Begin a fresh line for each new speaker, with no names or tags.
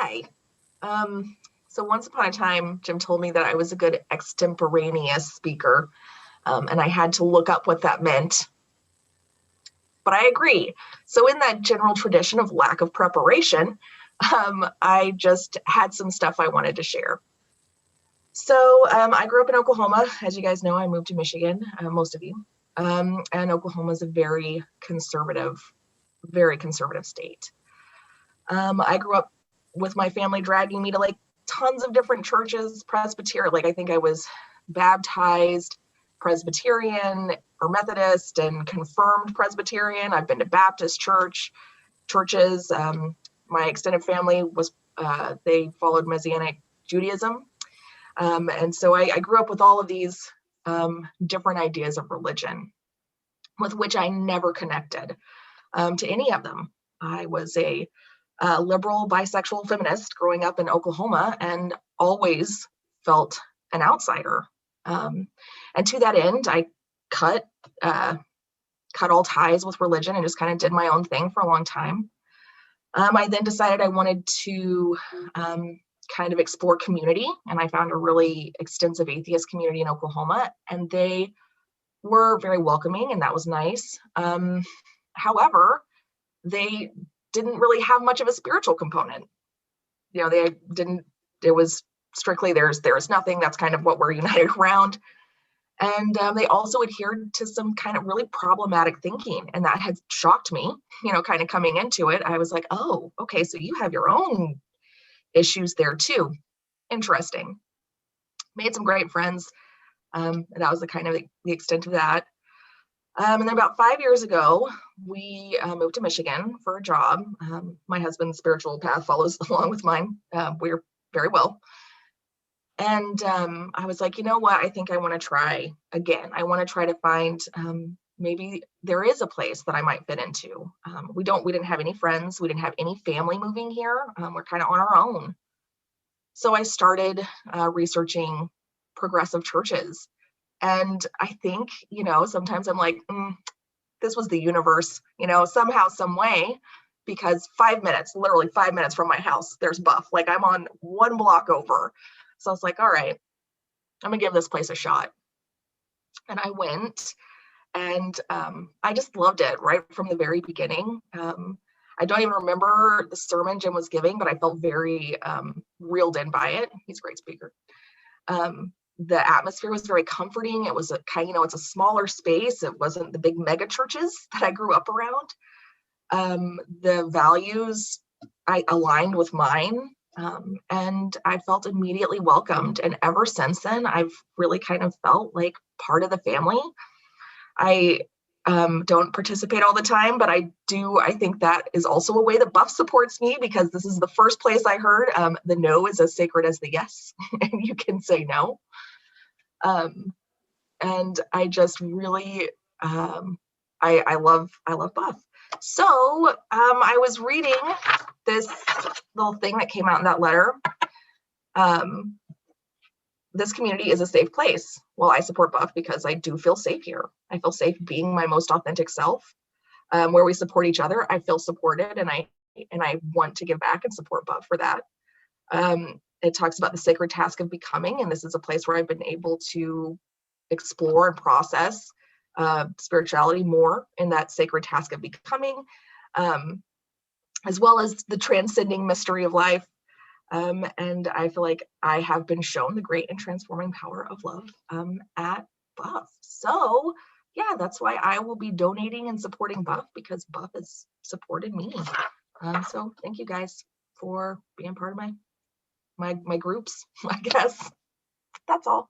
Hi. So once upon a time, Jim told me that I was a good extemporaneous speaker, and I had to look up what that meant. But I agree. So in that general tradition of lack of preparation, I just had some stuff I wanted to share. So I grew up in Oklahoma. As you guys know, I moved to Michigan, most of you. And Oklahoma is a very conservative state. I grew up with my family dragging me to like tons of different churches, Presbyterian, like I think I was baptized Presbyterian or Methodist and confirmed Presbyterian. I've been to Baptist churches. My extended family was, they followed Messianic Judaism. And so I grew up with all of these different ideas of religion with which I never connected to any of them. I was a liberal bisexual feminist growing up in Oklahoma and always felt an outsider. And to that end, I cut all ties with religion and just kind of did my own thing for a long time. I then decided I wanted to kind of explore community, and I found a really extensive atheist community in Oklahoma, and they were very welcoming, and that was nice. However, they didn't really have much of a spiritual component. You know, they didn't, it was strictly there's nothing, that's kind of what we're united around. And they also adhered to some kind of really problematic thinking, and that had shocked me, you know, kind of coming into it. I was like, oh, okay, so you have your own issues there too. Interesting. Made some great friends. That was the kind of the extent of that. And then about 5 years ago, we moved to Michigan for a job. My husband's spiritual path follows along with mine. We're very well. And I was like, you know what? I think I want to try again. I want to try to find maybe there is a place that I might fit into. We didn't have any friends. We didn't have any family moving here. We're kind of on our own. So I started researching progressive churches. And I think, you know, sometimes I'm like, this was the universe, you know, somehow, some way, because 5 minutes, literally 5 minutes from my house, there's BUUF. Like I'm on one block over. So I was like, all right, I'm gonna give this place a shot. And I went, and I just loved it right from the very beginning. I don't even remember the sermon Jim was giving, but I felt very reeled in by it. He's a great speaker. The atmosphere was very comforting. It was a kind, you know, it's a smaller space. It wasn't the big mega churches that I grew up around. The values I aligned with mine, and I felt immediately welcomed. And ever since then, I've really kind of felt like part of the family. I don't participate all the time, but I do. I think that is also a way that BUUF supports me, because this is the first place I heard the no is as sacred as the yes, and you can say no. And I just really, I love BUUF. So I was reading this little thing that came out in that letter. This community is a safe place. Well, I support BUUF because I do feel safe here. I feel safe being my most authentic self. Where we support each other, I feel supported, and I want to give back and support BUUF for that. It talks about the sacred task of becoming, and this is a place where I've been able to explore and process spirituality more in that sacred task of becoming, as well as the transcending mystery of life. And I feel like I have been shown the great and transforming power of love at BUUF. So yeah, that's why I will be donating and supporting BUUF, because BUUF has supported me. So thank you guys for being part of my groups, I guess. That's all.